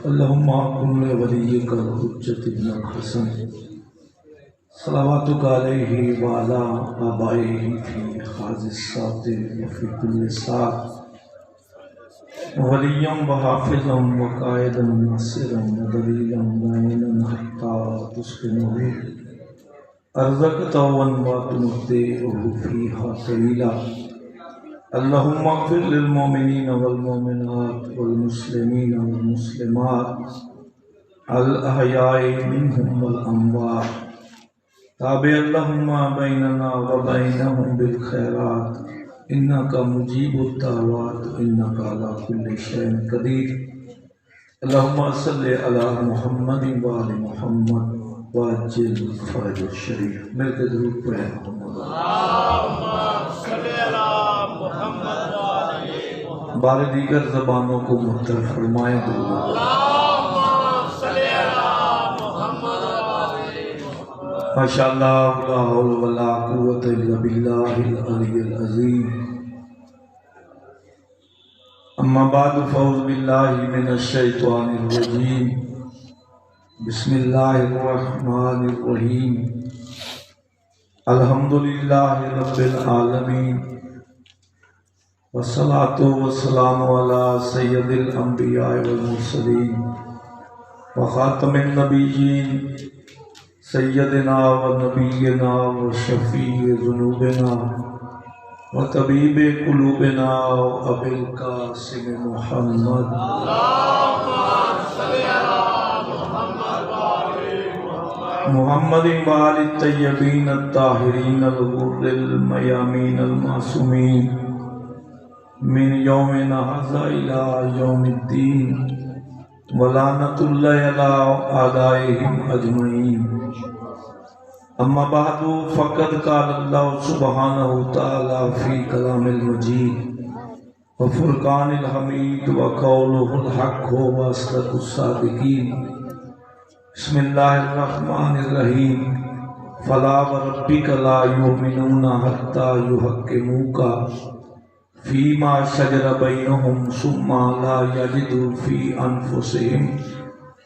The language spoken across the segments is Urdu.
اللهم كن لوليك الحجة ابن الحسن صلواتك عليه وعلى آبائه في هذه الساعة وفي كل ساعة وليا وحافظا وقائدا ناصرا ودليلا معينا حتى تسكنه أرزقت وتمتعه فيها طويلا. اللهم اغفر للمؤمنين والمؤمنات والمسلمين والمسلمات الأحياء منهم والأموات. تابع اللهم بيننا وبينهم بالخيرات إنك مجيب الدعوات إنك على كل شيء قدير. اللهم صل على محمد وآل محمد واجل فرج الشريف. مل کے درود پڑھیں محمد بار دیگر زبانوں کو متر فرمائیں درود. ماشاءاللہ لا حول ولا قوت الا باللہ العلی العظیم. اما بعد فاعوذ باللہ من الشیطان الرجیم. بسم اللہ الرحمن الرحیم. الحمدللہ رب العالمین والصلاة والسلام علی سید الانبیاء والمرسلین وخاتم النبیین سیدنا و نبینا و شفیع ذنوبنا و طبیب قلوبنا و ابی القاسم محمد. محمد وآل الطیبین الطاہرین الغر المیامین المعصومین من یومنا ھذا الی یوم الدین ولعنۃ اللہ علی اعدائہم اجمعین. اما بعد فقد قال اللہ سبحانہ تعالی فی کلام المجید وفرقان الحمید وقولہ الحق واصدق الصادقین. بسم اللہ الرحمن الرحیم. فلا وربک لا یؤمنون حتی یحکموک فیما شجر بینہم ثم لا یجدوا فی انفسہم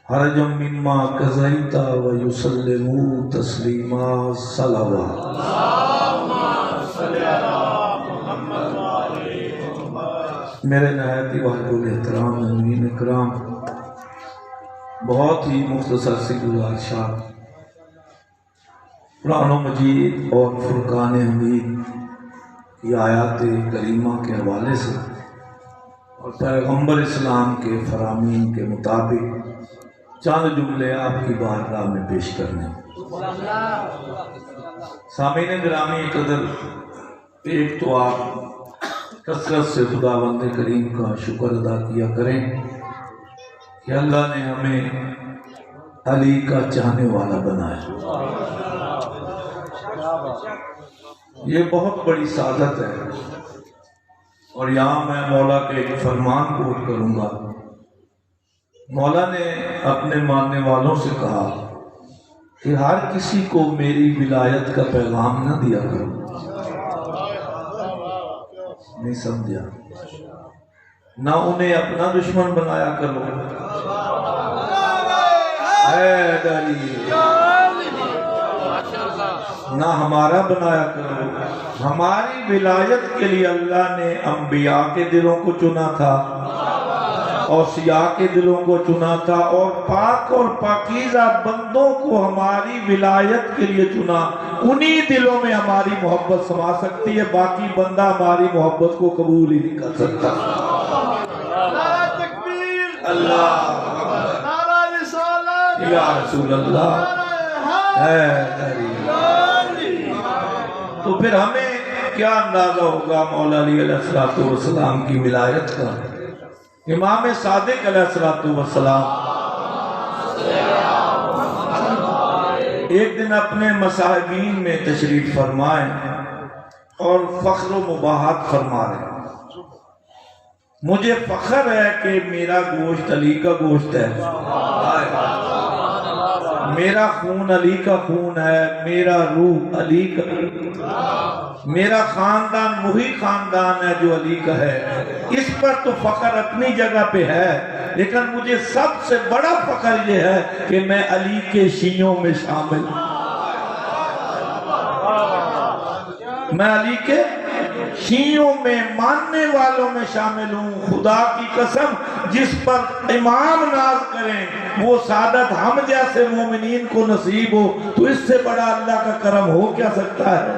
حرجا مما قضیت ویسلموا تسلیما. صلوات. میرے نہایت ہی واجب الاحترام مومنین اکرام، بہت ہی مختصر سی گزارشات قرآن مجید اور فرقان حمید کی آیات کریمہ کے حوالے سے اور پیغمبر اسلام کے فرامین کے مطابق چند جملے آپ کی بارگاہ میں پیش کرنے. سامعین گرامی قدر، ایک تو آپ کثرت سے خداوند کریم کا شکر ادا کیا کریں کہ اللہ نے ہمیں علی کا چاہنے والا بنایا. یہ بہت بڑی سعادت ہے. اور یہاں میں مولا کے ایک فرمان کوٹ کروں گا. مولا نے اپنے ماننے والوں سے کہا کہ ہر کسی کو میری ولایت کا پیغام نہ دیا کرو. نہیں سمجھا؟ نہ انہیں اپنا دشمن بنایا کرو. نہ ہمارا بنایا کرو. ہماری ولایت کے لیے اللہ نے انبیاء کے دلوں کو چنا تھا، اوصیاء کے دلوں کو چنا تھا، اور پاک اور پاکیزہ بندوں کو ہماری ولایت کے لیے چنا. انہی دلوں میں ہماری محبت سما سکتی ہے، باقی بندہ ہماری محبت کو قبول ہی نہیں کر سکتا. اللہ یا رسول اللہ. تو پھر ہمیں کیا اندازہ ہوگا مولا علی علیہ السلام کی ولایت کا. امام صادق علیہ السلام ایک دن اپنے مصاحبین میں تشریف فرمائیں اور فخر و مباحت فرما رہے ہیں. مجھے فخر ہے کہ میرا گوشت علی کا گوشت ہے، میرا خون علی کا خون ہے، میرا روح علی کا، میرا خاندان وہی خاندان ہے جو علی کا ہے. اس پر تو فخر اپنی جگہ پہ ہے، لیکن مجھے سب سے بڑا فخر یہ ہے کہ میں علی کے شیعوں میں شامل ہوں، میں علی کے شیعوں میں ماننے والوں میں شامل ہوں۔ خدا کی قسم جس پر امام ناز کریں وہ سعادت ہم جیسے مومنین کو نصیب ہو تو اس سے بڑا اللہ کا کرم ہو کیا سکتا ہے؟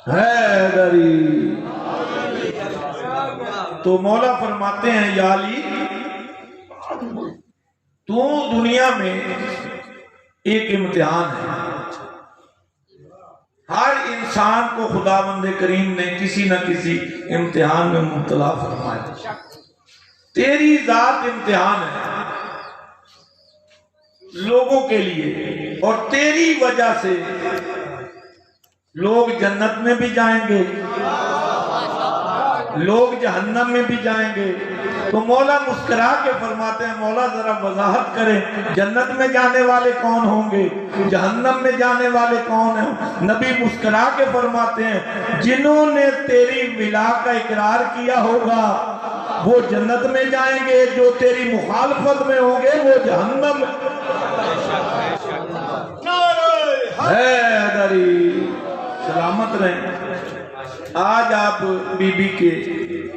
حیدری۔ تو مولا فرماتے ہیں یا علی تو دنیا میں ایک امتحان ہے، ہر انسان کو خداوند کریم نے کسی نہ کسی امتحان میں مبتلا فرمایا، تیری ذات امتحان ہے لوگوں کے لیے، اور تیری وجہ سے لوگ جنت میں بھی جائیں گے، لوگ جہنم میں بھی جائیں گے۔ تو مولا مسکرا کے فرماتے ہیں مولا ذرا وضاحت کریں جنت میں جانے والے کون ہوں گے، جہنم میں جانے والے کون ہیں؟ نبی مسکرا کے فرماتے ہیں جنہوں نے تیری ولا کا اقرار کیا ہوگا وہ جنت میں جائیں گے، جو تیری مخالفت میں ہوں گے وہ جہنم میں۔ حیدری سلامت رہیں۔ آج آپ بی بی کے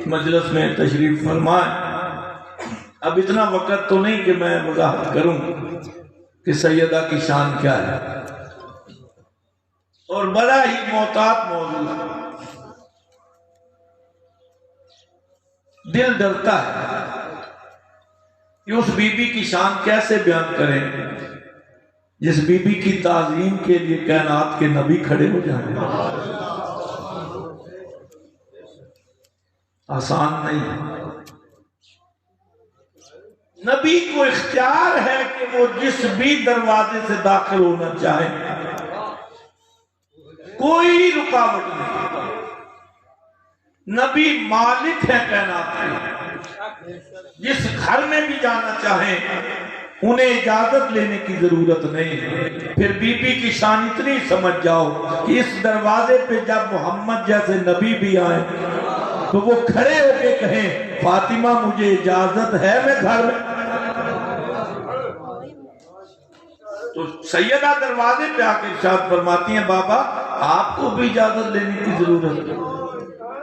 مجلس میں تشریف فرمائیں۔ اب اتنا وقت تو نہیں کہ میں وضاحت کروں کہ سیدہ کی شان کیا ہے، اور بڑا ہی محتاط موضوع ہے، دل ڈرتا ہے کہ اس بی بی کی شان کیسے بیان کریں جس بی بی کی تعظیم کے لیے کائنات کے نبی کھڑے ہو جائیں۔ آسان نہیں ہے۔ نبی کو اختیار ہے کہ وہ جس بھی دروازے سے داخل ہونا چاہے، کوئی رکاوٹ نہیں۔ نبی مالک ہے کائنات کے، جس گھر میں بھی جانا چاہیں انہیں اجازت لینے کی ضرورت نہیں۔ پھر بی بی کی شان اتنی سمجھ جاؤ کہ اس دروازے پہ جب محمد جیسے نبی بھی آئیں تو وہ کھڑے ہو کے کہیں فاطمہ مجھے اجازت ہے میں گھر میں۔ تو سیدہ دروازے پہ آ کے ارشاد فرماتی ہیں بابا آپ کو بھی اجازت لینے کی ضرورت ہے،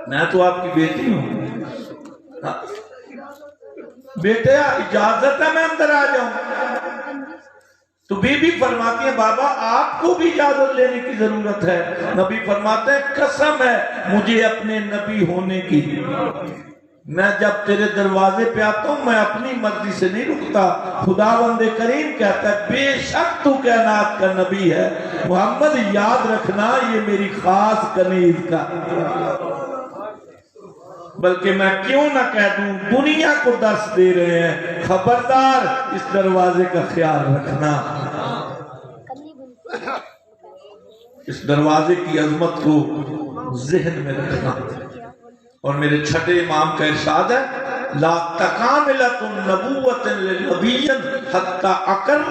میں تو آپ کی بیٹی ہوں، بیٹا اجازت ہے میں اندر آ جاؤں؟ تو بی بی فرماتی ہیں بابا آپ کو بھی اجازت لینے کی ضرورت ہے۔ نبی فرماتے ہیں قسم ہے مجھے اپنے نبی ہونے کی، میں جب تیرے دروازے پہ آتا ہوں میں اپنی مرضی سے نہیں رکتا۔ خداوند کریم کہتا ہے بے شک تو کائنات کا نبی ہے محمد، یاد رکھنا یہ میری خاص کنیز کا، بلکہ میں کیوں نہ کہہ دوں دنیا کو درس دے رہے ہیں خبردار اس دروازے کا خیال رکھنا، اس دروازے کی عظمت کو ذہن میں رکھنا۔ اور میرے چھٹے امام کا ارشاد ہے لا تکاملۃ النبوۃ للنبی حتی اقر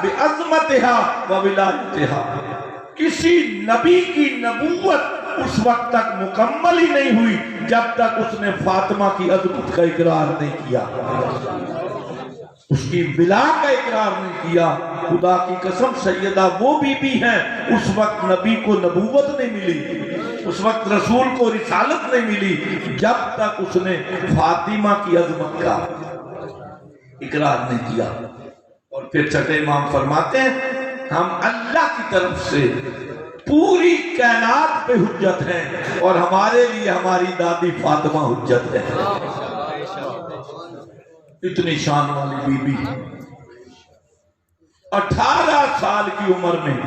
بعظمتها وولایتها، کسی نبی کی نبوت اس وقت تک مکمل ہی نہیں ہوئی جب تک اس نے فاطمہ کی عظمت کا اقرار نہیں کیا، اس کی ولا کا اقرار نہیں کیا۔ خدا کی قسم سیدہ وہ بی بی ہیں اس وقت نبی کو نبوت نہیں ملی، اس وقت رسول کو رسالت نہیں ملی جب تک اس نے فاطمہ کی عظمت کا اقرار نہیں کیا۔ اور پھر چھٹے امام فرماتے ہیں ہم اللہ کی طرف سے پوری کائنات پہ حجت ہیں اور ہمارے لیے ہماری دادی فاطمہ حجت ہے۔ اتنی شان والی بی بی 18 سال کی عمر میں،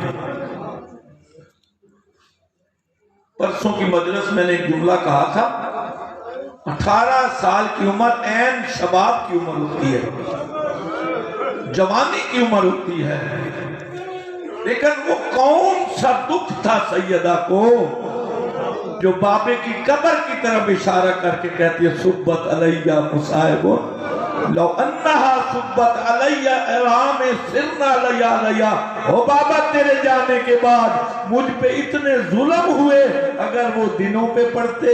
پرسوں کی مجلس میں نے ایک جملہ کہا تھا 18 سال کی عمر عین شباب کی عمر ہوتی ہے، جوانی کی عمر ہوتی ہے، لیکن وہ کون سا دکھ تھا سیدہ کو جو بابے کی قبر کی طرف اشارہ کر کے کہتی ہے صبت علیہ مصائب لو انہا صبت علیہ ارام سرنا لیا، او بابا تیرے جانے کے بعد مجھ پہ اتنے ظلم ہوئے، اگر وہ دنوں پہ پڑتے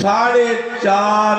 4.5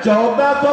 1400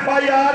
FIR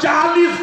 40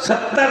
70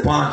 5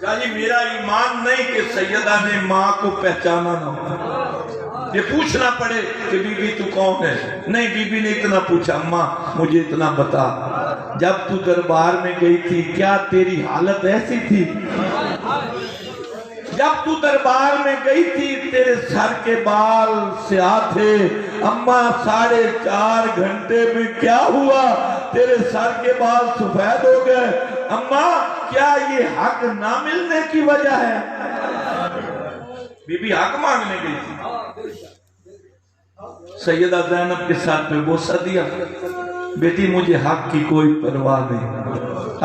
جی میرا ایمان نہیں کہ سیدہ نے ماں کو پہچانا نہ ہو، یہ پوچھنا پڑے کہ بی بی تو کون ہے. نہیں، بی بی نے اتنا پوچھا، اماں مجھے اتنا بتا، جب تو دربار میں گئی تھی کیا تیری حالت ایسی تھی؟ جب تو دربار میں گئی تھی تیرے سر کے بال سیاہ تھے، اماں 4.5 گھنٹے میں کیا ہوا تیرے سر کے بال سفید ہو گئے؟ اماں کیا یہ حق نہ ملنے کی وجہ ہے؟ بی بی حق مانگنے گئی تھی. سیدہ زینب کے ساتھ میں بوسہ دیا، بیٹی مجھے حق کی کوئی پرواہ نہیں،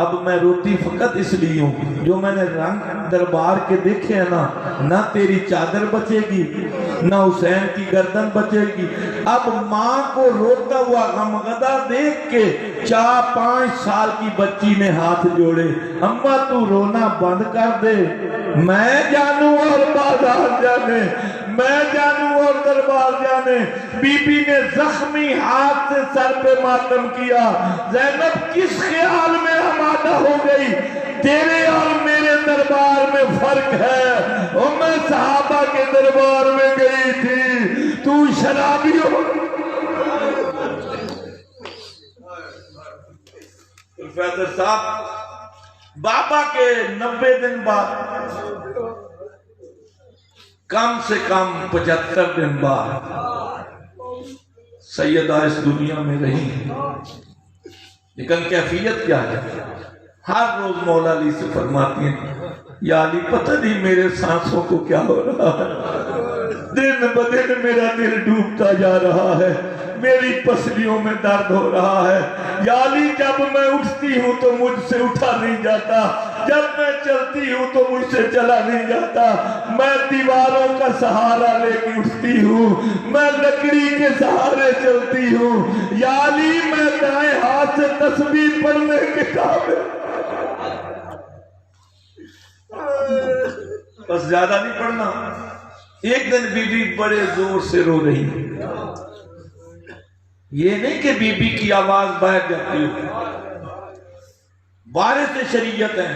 اب میں روتی فقط اس لیے ہوں جو میں نے رنگ دربار کے دیکھے ہیں نہ تیری چادر بچے گی نہ حسین کی گردن بچے گی. اب ماں کو روتا ہوا غمغدہ دیکھ کے 4-5 سال کی بچی نے ہاتھ جوڑے، اماں تو رونا بند کر دے، میں جانوں اور بازار جانے، میں جانوں اور دربار جانے. بی بی نے زخمی ہاتھ سے سر پہ ماتم کیا. زینب کس خیال میں آمادہ ہو گئی؟ تیرے اور میرے دربار میں فرق ہے، اور میں صحابہ کے دربار میں گئی تھی، تو شرابی ہو. پروفیسر صاحب بابا کے 90 دن بعد، کم سے کم 75 دن بعد سیدہ اس دنیا میں رہی، لیکن کیفیت کیا ہے؟ ہر روز مولا علی سے فرماتی ہیں، یا علی پتہ نہیں میرے سانسوں کو کیا ہو رہا ہے، دن بدن میرا دل ڈوبتا جا رہا ہے، میری پسلیوں میں درد ہو رہا ہے. یا علی جب میں اٹھتی ہوں تو مجھ سے اٹھا نہیں جاتا، جب میں چلتی ہوں تو مجھ سے چلا نہیں جاتا، میں دیواروں کا سہارا لے کے اٹھتی ہوں، میں لکڑی کے سہارے چلتی ہوں. یا علی میں دائیں ہاتھ سے تسبیح پڑھنے کے قابل، بس زیادہ نہیں پڑھنا. ایک دن بی بی بڑے زور سے رو رہی، یہ نہیں کہ بی بی کی آواز باہر جاتی ہو، وارث شریعت ہے،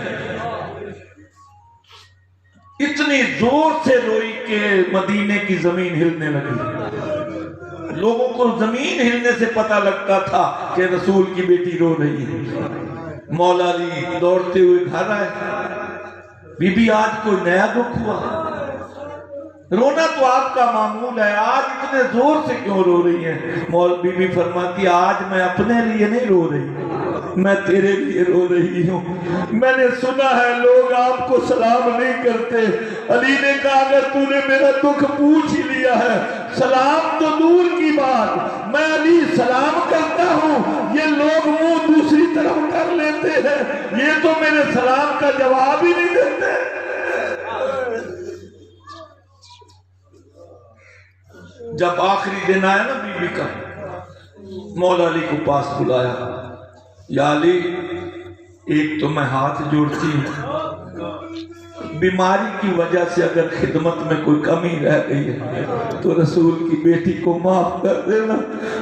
اتنی زور سے روئی کہ مدینے کی زمین ہلنے لگی. لوگوں کو زمین ہلنے سے پتہ لگتا تھا کہ رسول کی بیٹی رو رہی ہے. مولا علی دوڑتے ہوئے گھر آئے، بی بی آج کوئی نیا دکھ ہوا؟ رونا تو آپ کا معمول ہے، آج اتنے زور سے کیوں رو رہی ہیں؟ بی بی فرماتی آج میں اپنے لیے نہیں رو رہی، میں تیرے لیے رو رہی ہوں. میں نے سنا ہے لوگ آپ کو سلام نہیں کرتے. علی نے کہا اگر تو نے میرا دکھ پوچھ ہی لیا ہے، سلام تو دور کی بات، میں علی سلام کرتا ہوں، یہ لوگ منہ دوسری طرف کر لیتے ہیں، یہ تو میرے سلام کا جواب ہی نہیں دیتے. جب آخری دن آیا نا بی بی کا، مولا علی کو پاس بلایا، یا علی ایک تو میں ہاتھ جوڑتی ہوں، بیماری کی وجہ سے اگر خدمت میں کوئی کمی رہ گئی ہے تو رسول کی بیٹی کو معاف کر دینا.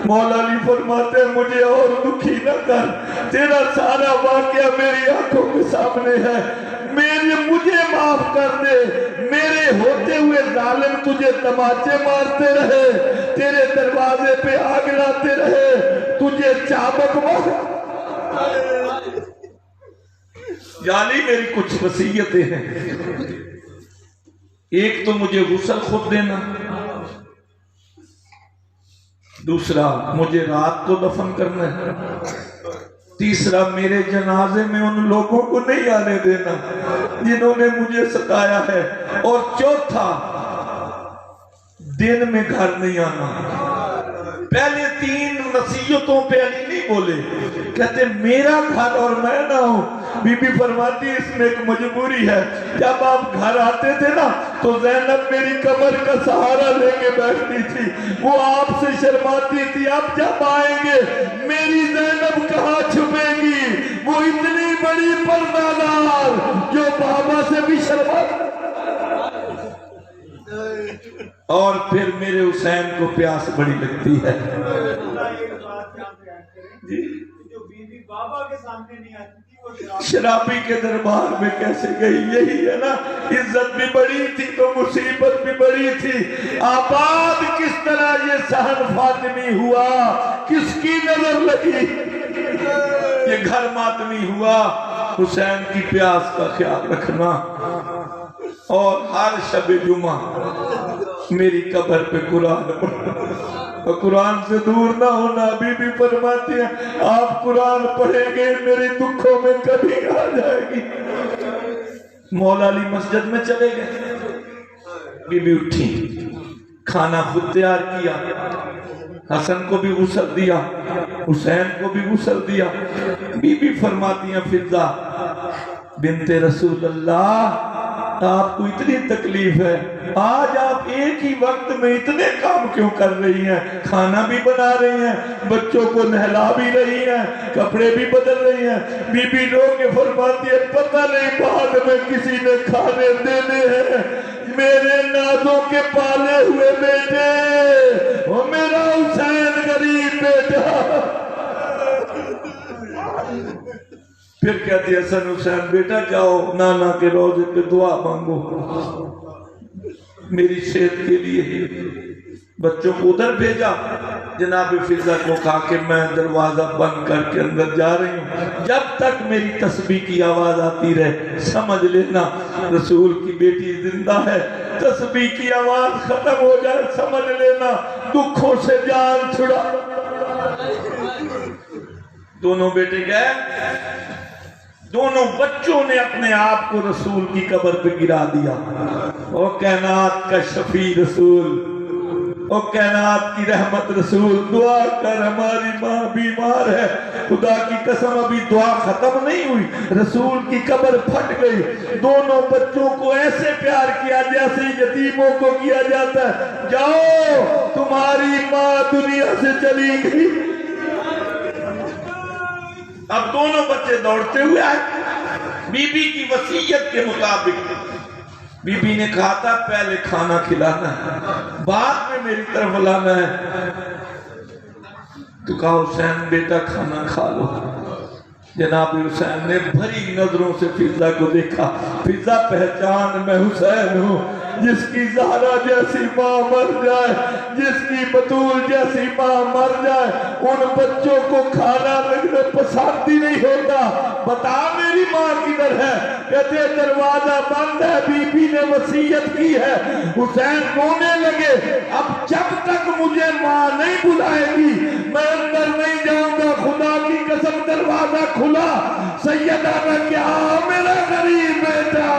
مولا علی فرماتے ہیں مجھے اور دکھی نہ کر، تیرا سارا واقعہ میری آنکھوں کے سامنے ہے، مجھے معاف کر دے. میرے ہوتے ہوئے ظالم تجھے تماچے مارتے رہے، تیرے دروازے پہ آگ لاتے رہے، تجھے چابک مار. یا علی میری کچھ وصیتیں ہیں، ایک تو مجھے غسل خود دینا، دوسرا مجھے رات کو دفن کرنا ہے، تیسرا میرے جنازے میں ان لوگوں کو نہیں آنے دینا جنہوں نے مجھے ستایا ہے، اور چوتھا دن میں گھر نہیں آنا. پہلے 3 نصیحتوں پہ علی نہیں بولے، کہتے میرا گھر اور میں نہ ہوں. بی بی فرماتی اس میں ایک مجبوری ہے، جب آپ گھر آتے تھے نا تو زینب میری کمر کا سہارا لے کے بیٹھتی تھی، وہ آپ سے شرماتی تھی. اب جب آئیں گے میری زینب کہاں چھپے گی؟ وہ اتنی بڑی پردہ دار جو بابا سے بھی شرماتی. اور پھر میرے حسین کو پیاس بڑی لگتی ہے. بابا کے سامنے نہیں آتی تھی وہ شرابی کے دربار میں کیسے گئی؟ یہی ہے نا، عزت بھی بڑی تھی تو مصیبت بھی بڑی تھی۔ آباد کس طرح یہ صحن فاطمی ہوا، کس کی نظر لگی؟ یہ گھر ماتمی ہوا۔ حسین کی پیاس کا خیال رکھنا، اور ہر شب جمعہ میری قبر پہ قرآن پڑھنا، اور قرآن سے دور نہ ہونا۔ ابھی بھی فرماتی ہیں آپ قرآن پڑھیں گے میرے دکھوں میں کبھی آ جائے گی۔ مولا علی مسجد میں چلے گئے، بی بی اٹھی، کھانا خود تیار کیا، حسن کو بھی غسل دیا، حسین کو بھی غسل دیا۔ بی بی فرماتی ہیں فضہ بنت رسول اللہ، آپ کو اتنی تکلیف ہے، آج آپ ایک ہی وقت میں اتنے کام کیوں کر رہی ہیں؟ کھانا بھی بنا رہی ہیں، بچوں کو نہلا بھی رہی ہیں، کپڑے بھی بدل رہی ہیں۔ بی بی رو کے فرماتی ہے پتہ نہیں بعد میں کسی نے کھانے دینے ہیں، میرے نازوں کے پالے ہوئے بیٹے، وہ میرا حسین غریب بیٹا۔ پھر کہتی ہے حسن حسین بیٹا جاؤ نانا کے روضے پہ دعا مانگو میری صحت کے لیے۔ بچوں کو ادھر بھیجا، جناب فضہ کو کہا کہ میں دروازہ بند کر کے اندر جا رہی ہوں، جب تک میری تسبیح کی آواز آتی رہے سمجھ لینا رسول کی بیٹی زندہ ہے۔ تسبیح کی آواز ختم ہو جائے سمجھ لینا دکھوں سے جان چھڑا۔ دونوں بیٹے گئے، دونوں بچوں نے اپنے آپ کو رسول کی قبر پہ گرا دیا۔ او کائنات کا شفیع رسول، او کائنات کی رحمت رسول، دعا کر ہماری ماں بیمار ہے۔ خدا کی قسم ابھی دعا ختم نہیں ہوئی، رسول کی قبر پھٹ گئی۔ دونوں بچوں کو ایسے پیار کیا جیسے یتیموں کو کیا جاتا ہے۔ جاؤ تمہاری ماں دنیا سے چلی گئی۔ اب دونوں بچے دوڑتے ہوئے آئے، بی بی کی وصیت کے مطابق بی بی نے کہا تھا پہلے کھانا کھلانا ہے، بعد میں میری طرف لانا ہے۔ تو کہا حسین بیٹا کھانا کھا لو۔ جناب حسین نے بھری نظروں سے فضہ کو دیکھا۔ فضہ پہچان میں حسین ہوں، جس کی زہرا جیسی ماں مر جائے، جس کی بطول جیسی ماں مر جائے، ان بچوں کو کھانا لگنے پسند ہی نہیں ہوتا۔ بتا میری ماں کدھر ہے؟ کہتے دروازہ بند ہے، بی بی نے وصیت کی ہے۔ حسین رونے لگے، اب جب تک مجھے ماں نہیں بلائے گی میں اندر نہیں جاؤں گا۔ خدا کی قسم دروازہ کھلا، سیدہ نے کہا آؤ میرا غریب بیٹا،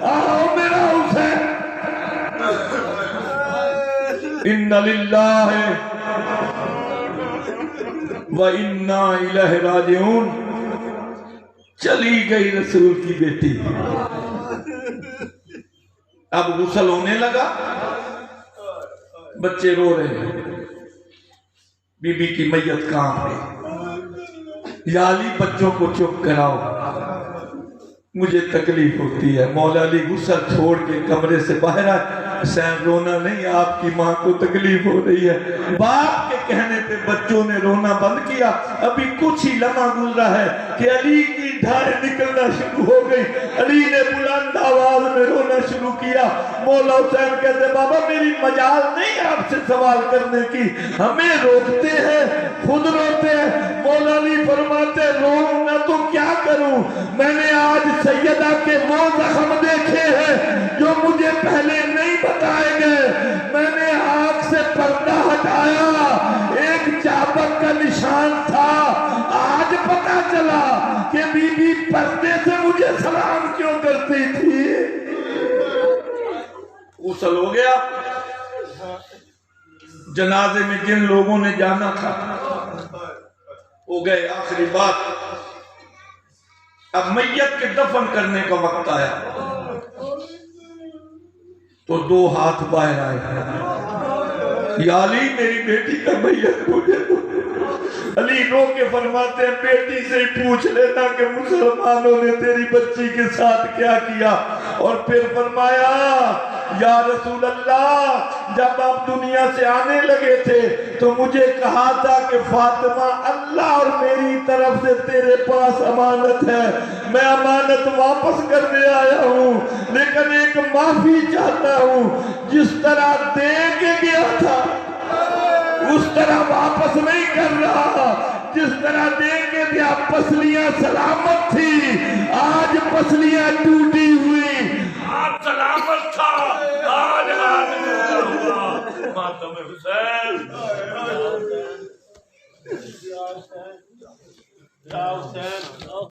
آؤ میرا حسین۔ ان للہ و انا الیہ راجعون۔ چلی گئی رسول کی بیٹی۔ اب غسل ہونے لگا، بچے رو رہے ہیں، بی بی کی میت کہاں ہے؟ یا علی بچوں کو چپ کراؤ، مجھے تکلیف ہوتی ہے۔ مولا علی غسل چھوڑ کے کمرے سے باہر آئے، حسین رونا نہیں، آپ کی ماں کو تکلیف ہو رہی ہے۔ باپ کے کہنے پہ بچوں نے رونا بند کیا۔ ابھی کچھ ہی لمحہ گزرا ہے کہ علی کی دھائیں نکلنا شروع ہو گئی۔ علی نے بلند آواز میں رونا شروع کیا۔ مولا حسین کہتے بابا میری مجال نہیں آپ سے سوال کرنے کی، ہمیں روکتے ہیں خود روتے ہیں۔ مولا علی فرماتے رونا تو کیا کروں، میں نے آج سیدہ کے وہ زخم دیکھے ہیں جو مجھے پہلے نہیں بتائے گئے۔ میں نے آنکھ سے پردہ ہٹایا، ایک چابک کا نشان تھا، آج پتا چلا کہ بی بی پردے سے مجھے سلام کیوں کرتی تھی۔ غسل ہو گیا، جنازے میں جن لوگوں نے جانا تھا ہو گئے۔ آخری بات، اب میت کے دفن کرنے کا وقت آیا تو دو ہاتھ باہر آئے، یا علی میری بیٹی کا میت مجھے دو۔ علی رو کے فرماتے ہیں بیٹی سے ہی پوچھ لینا کہ مسلمانوں نے تیری بچی کے ساتھ کیا کیا۔ اور پھر فرمایا یا رسول اللہ جب آپ دنیا سے آنے لگے تھے تو مجھے کہا تھا کہ فاطمہ اللہ اور میری طرف سے تیرے پاس امانت ہے، میں امانت واپس کرنے آیا ہوں، لیکن ایک معافی چاہتا ہوں، جس طرح دے کے گیا تھا اس طرح واپس نہیں کر رہا، جس طرح دے کے دیا پسلیاں سلامت تھی، آج پسلیاں ٹوٹی ہوئی، آج سلامت تھا، آج ماتم حسین یا حسین